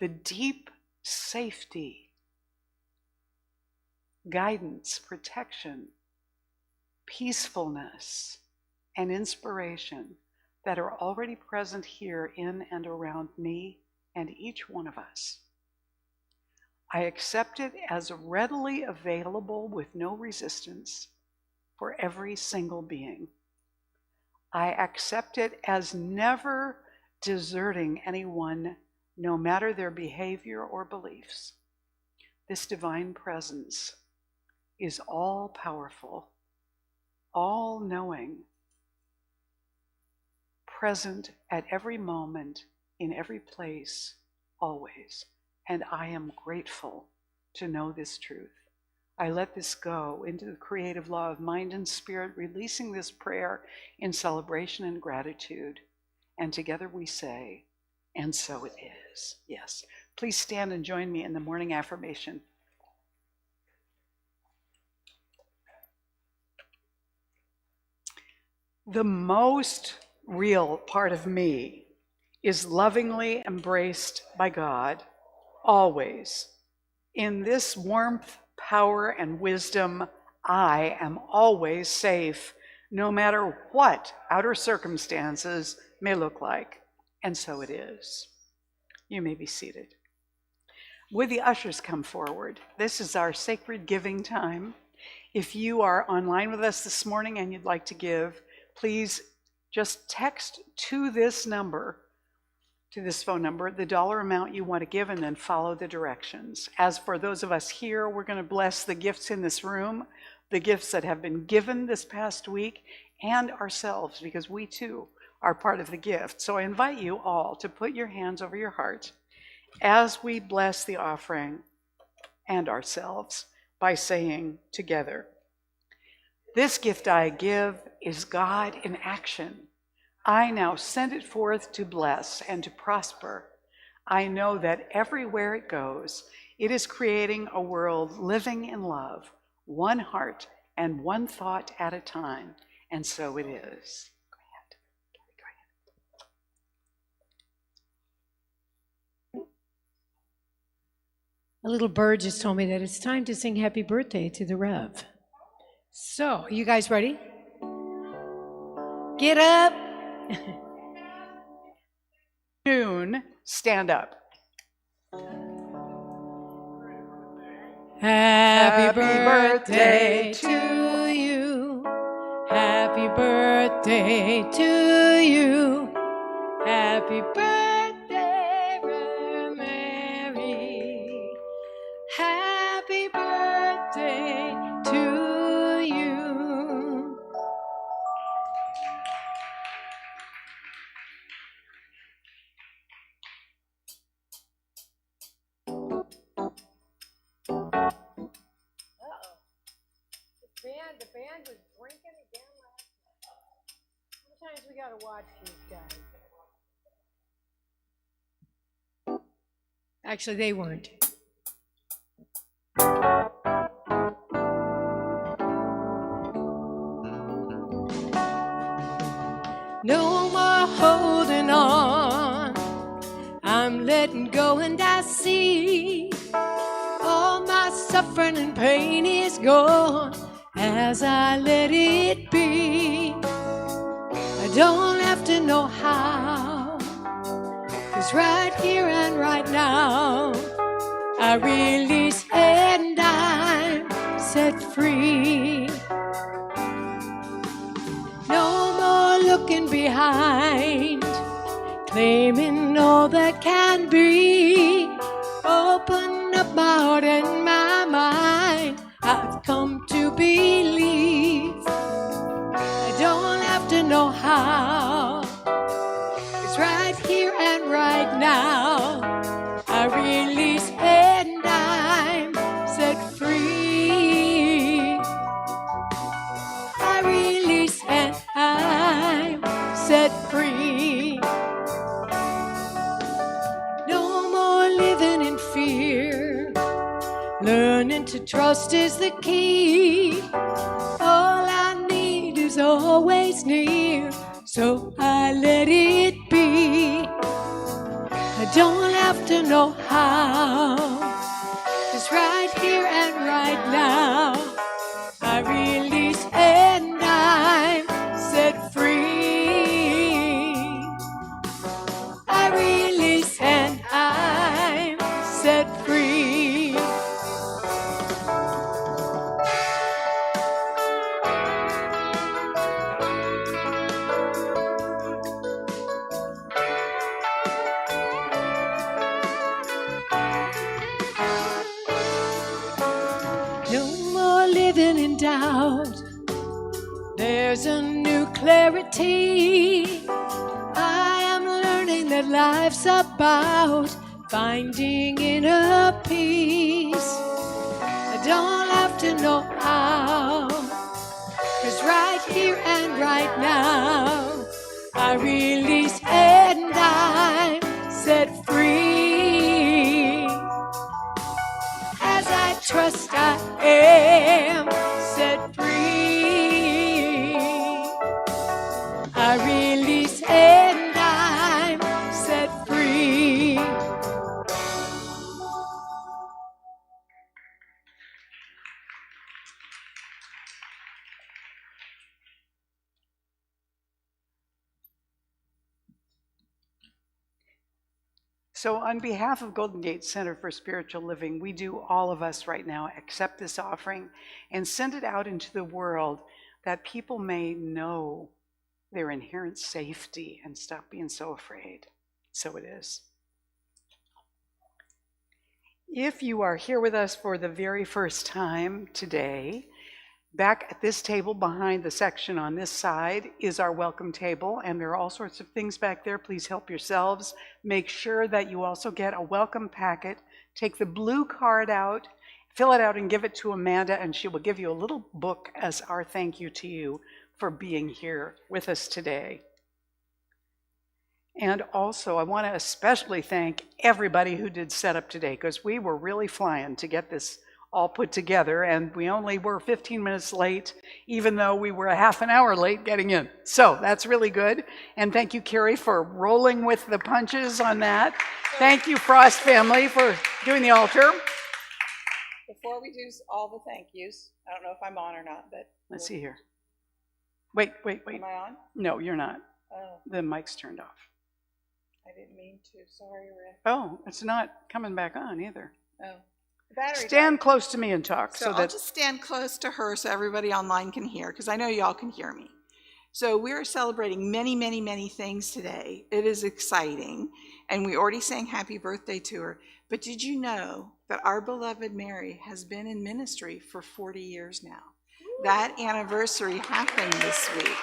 the deep safety, guidance, protection, peacefulness, and inspiration that are already present here in and around me and each one of us. I accept it as readily available with no resistance for every single being. I accept it as never deserting anyone, no matter their behavior or beliefs. This divine presence is all powerful, all knowing, present at every moment, in every place, always. And I am grateful to know this truth. I let this go into the creative law of mind and spirit, releasing this prayer in celebration and gratitude. And together we say, and so it is. Yes. Please stand and join me in the morning affirmation. The most real part of me is lovingly embraced by God, always. In this warmth, power, and wisdom, I am always safe, no matter what outer circumstances may look like. And so it is. You may be seated. Would the ushers come forward? This is our sacred giving time. If you are online with us this morning and you'd like to give, please just text to this number, to this phone number, the dollar amount you want to give, and then follow the directions. As for those of us here, we're going to bless the gifts in this room, the gifts that have been given this past week, and ourselves, because we too are part of the gift. So I invite you all to put your hands over your heart as we bless the offering and ourselves by saying together, "This gift I give is God in action. I now send it forth to bless and to prosper. I know that everywhere it goes, it is creating a world living in love, one heart and one thought at a time. And so it is." Go ahead. A little bird just told me that it's time to sing happy birthday to the Rev. So, you guys ready? Get up. Noon, stand up. Happy birthday to you. Happy birthday to you. Happy birthday, Mary. Happy gotta watch these guys. Actually, they weren't. No more holding on. I'm letting go, and I see all my suffering and pain is gone as I let it be. I don't have to know how, 'cause right here and right now I release and I'm set free. No more looking behind, claiming all that can be. Open up my heart and my mind. I've come to believe. I don't have to know how, 'cause right here and right now I release and I'm set free. I release and I'm set free. No more living in fear. Learning to trust is the key. All I need is always near, so I let it be. I don't have to know how, 'cause right here and right now I release and I'm set free. I release and I'm set free. No more living in doubt. There's a new clarity. I am learning that life's about finding inner peace. I don't have to know how, 'cause right here and right now I release and I'm set free. As I trust, I am set free. I release and I'm set free. So on behalf of Golden Gate Center for Spiritual Living, we do, all of us right now, accept this offering and send it out into the world that people may know their inherent safety and stop being so afraid. So it is. If you are here with us for the very first time today, back at this table behind the section on this side is our welcome table, and there are all sorts of things back there. Please help yourselves. Make sure that you also get a welcome packet. Take the blue card out, fill it out and give it to Amanda, and she will give you a little book as our thank you to you for being here with us today. And also, I want to especially thank everybody who did setup today, because we were really flying to get this all put together, and we only were 15 minutes late, even though we were a half an hour late getting in. So that's really good. And thank you, Carrie, for rolling with the punches on that. Thank you, Frost family, for doing the altar. Before we do all the thank yous, I don't know if I'm on or not, but Let's see here. Wait. am I on? No, you're not. Oh, The mic's turned off. I didn't mean to. Sorry, Rick. Oh, it's not coming back on either. Oh, the battery Stand died. close to me and talk. So I'll just stand close to her so everybody online can hear, because I know y'all can hear me. So we're celebrating many, many, many things today. It is exciting. And we already sang happy birthday to her. But did you know that our beloved Mary has been in ministry for 40 years now? That anniversary happened this week.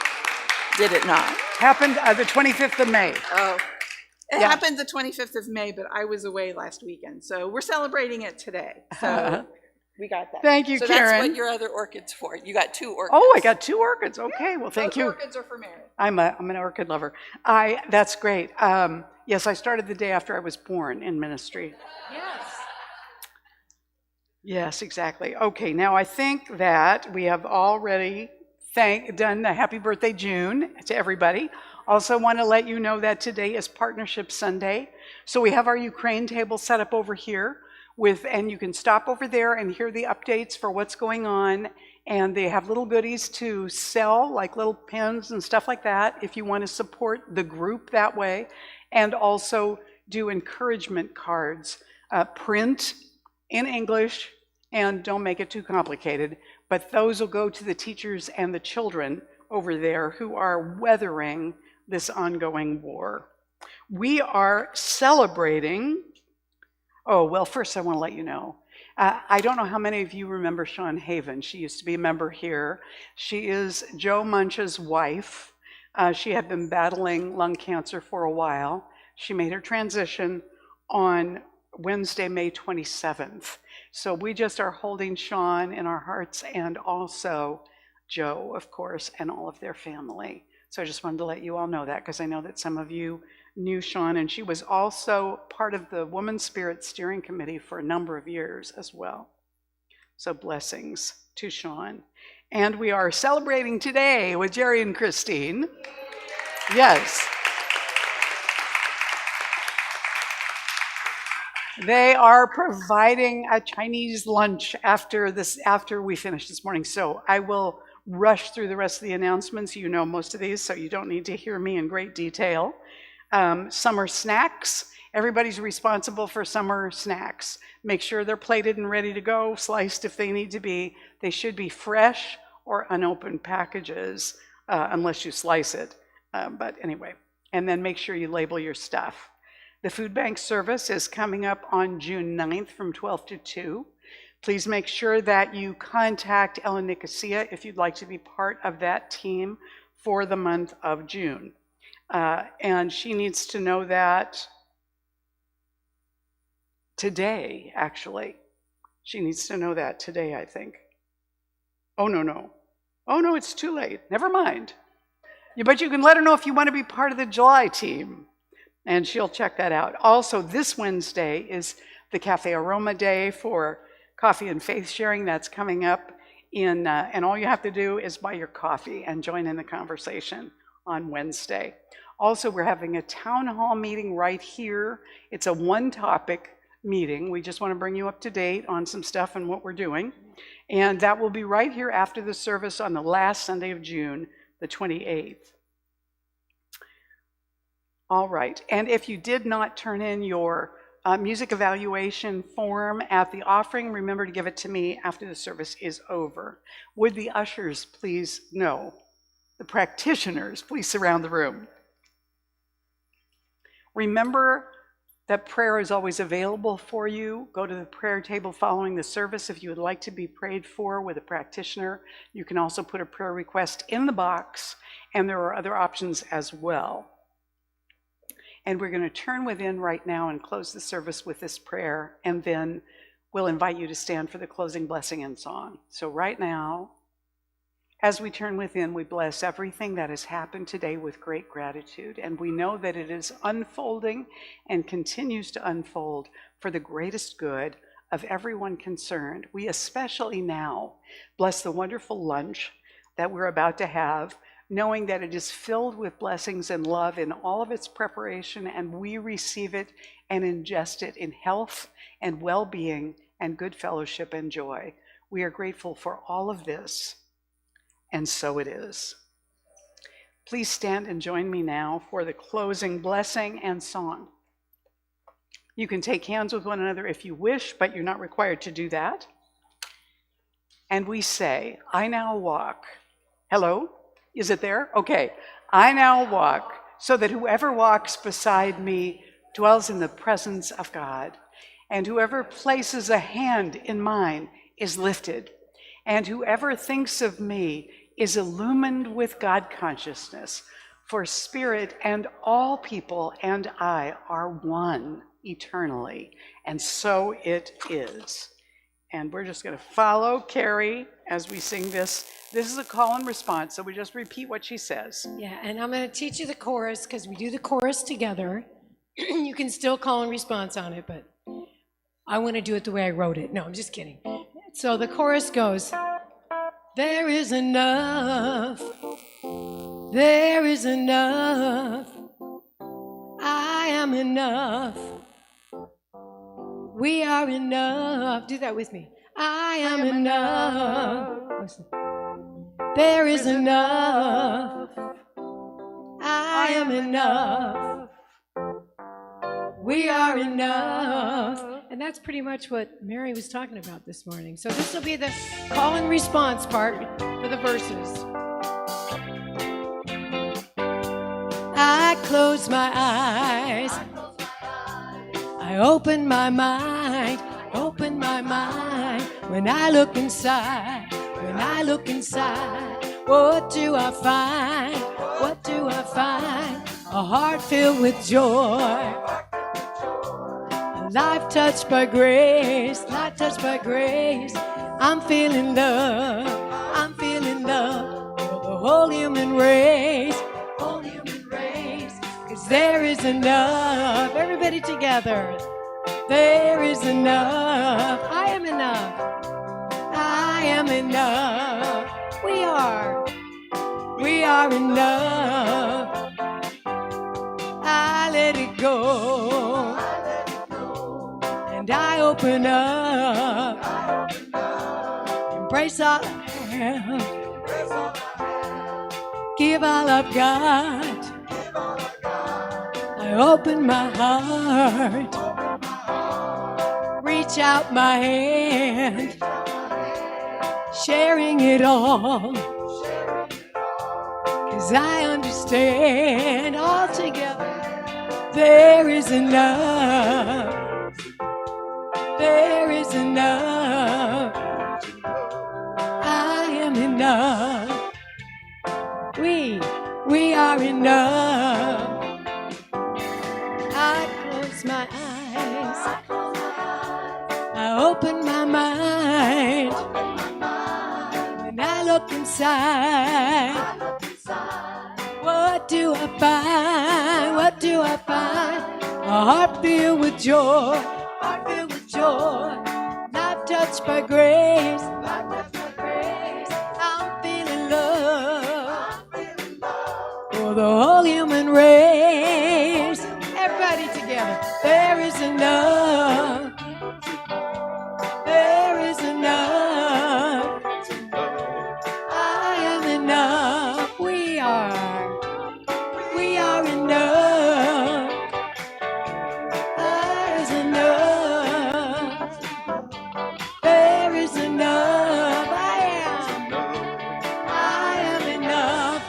Did it not? Happened the 25th of May. Oh, it Yeah. happened the 25th of May, but I was away last weekend. So we're celebrating it today. So We got that. Thank you, so Karen. That's what your other orchid's for. You got 2 orchids. Oh, I got 2 orchids. Okay, well, thank Those you. orchids are for Mary. I'm an orchid lover. That's great. Yes, I started the day after I was born in ministry. Yes. Yes, exactly. Okay, now I think that we have already done the happy birthday, June, to everybody. Also want to let you know that today is Partnership Sunday. So we have our Ukraine table set up over here and you can stop over there and hear the updates for what's going on. And they have little goodies to sell, like little pens and stuff like that, if you want to support the group that way. And also do encouragement cards, print in English, and don't make it too complicated. But those will go to the teachers and the children over there who are weathering this ongoing war. We are celebrating, first I want to let you know, I don't know how many of you remember Sean Haven. She used to be a member here. She is Joe Munch's wife. She had been battling lung cancer for a while. She made her transition on Wednesday, May 27th. So we just are holding Sean in our hearts, and also Joe, of course, and all of their family. So I just wanted to let you all know that, because I know that some of you knew Sean, and she was also part of the Women's Spirit Steering Committee for a number of years as well. So blessings to Sean. And we are celebrating today with Jerry and Christine. Yes. They are providing a Chinese lunch after we finish this morning. So I will rush through the rest of the announcements. You know most of these, so you don't need to hear me in great detail. Summer snacks. Everybody's responsible for summer snacks. Make sure they're plated and ready to go, sliced if they need to be. They should be fresh or unopened packages, unless you slice it. But anyway, and then make sure you label your stuff. The food bank service is coming up on June 9th from 12 to 2. Please make sure that you contact Ellen Nicosia if you'd like to be part of that team for the month of June. And she needs to know that today, actually. She needs to know that today, I think. Oh, no. Oh, no, it's too late. Never mind. But you can let her know if you want to be part of the July team, and she'll check that out. Also, this Wednesday is the Cafe Aroma Day for coffee and faith sharing. That's coming up and all you have to do is buy your coffee and join in the conversation on Wednesday. Also, we're having a town hall meeting right here. It's a one-topic meeting. We just want to bring you up to date on some stuff and what we're doing. And that will be right here after the service on the last Sunday of June, the 28th. All right, and if you did not turn in your music evaluation form at the offering, remember to give it to me after the service is over. Would the ushers please know? The practitioners, please surround the room. Remember that prayer is always available for you. Go to the prayer table following the service if you would like to be prayed for with a practitioner. You can also put a prayer request in the box, and there are other options as well. And we're going to turn within right now and close the service with this prayer, and then we'll invite you to stand for the closing blessing and song. So right now, as we turn within, we bless everything that has happened today with great gratitude, and we know that it is unfolding and continues to unfold for the greatest good of everyone concerned. We especially now bless the wonderful lunch that we're about to have, knowing that it is filled with blessings and love in all of its preparation, and we receive it and ingest it in health and well-being and good fellowship and joy. We are grateful for all of this, and so it is. Please stand and join me now for the closing blessing and song. You can take hands with one another if you wish, but you're not required to do that. And we say, I now walk. Hello? Is it there? Okay. I now walk so that whoever walks beside me dwells in the presence of God. And whoever places a hand in mine is lifted. And whoever thinks of me is illumined with God consciousness. For spirit and all people and I are one eternally. And so it is. And we're just going to follow Carrie as we sing this. This is a call and response, so we just repeat what she says. Yeah, and I'm going to teach you the chorus because we do the chorus together. You can still call and response on it, but I want to do it the way I wrote it. No, I'm just kidding. So the chorus goes, there is enough, there is enough, I am enough, we are enough. Do that with me. I am enough. Listen. There is enough, I am enough, we are enough. And that's pretty much what Mary was talking about this morning. So this will be the call and response part for the verses. I close my eyes, I open my mind, open my mind. When I look inside, when I look inside, what do I find? What do I find? A heart filled with joy, a life touched by grace, life touched by grace. I'm feeling love, I'm feeling love for the whole human race, whole human race. 'Cause there is enough, everybody together. There is enough, I am enough, I am enough, we are enough. I let it go, and I open up, embrace all I have, give all I've got. I open my heart, reach out my hand, sharing it all, 'cause I understand all together. There is enough, there is enough, I am enough, we are enough. I close my eyes, I open my mind, and I look inside. What do I find? What do I find? A heart filled with joy, heart filled with joy, life touched by grace, life touched by grace. I'm feeling love for the whole human race. Everybody together. There is enough. There is enough. I am enough. We are enough. There is enough. There is enough. I am enough.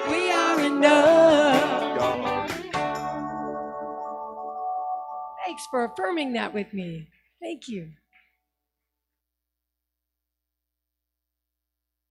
We are enough. Thanks for affirming that with me. Thank you.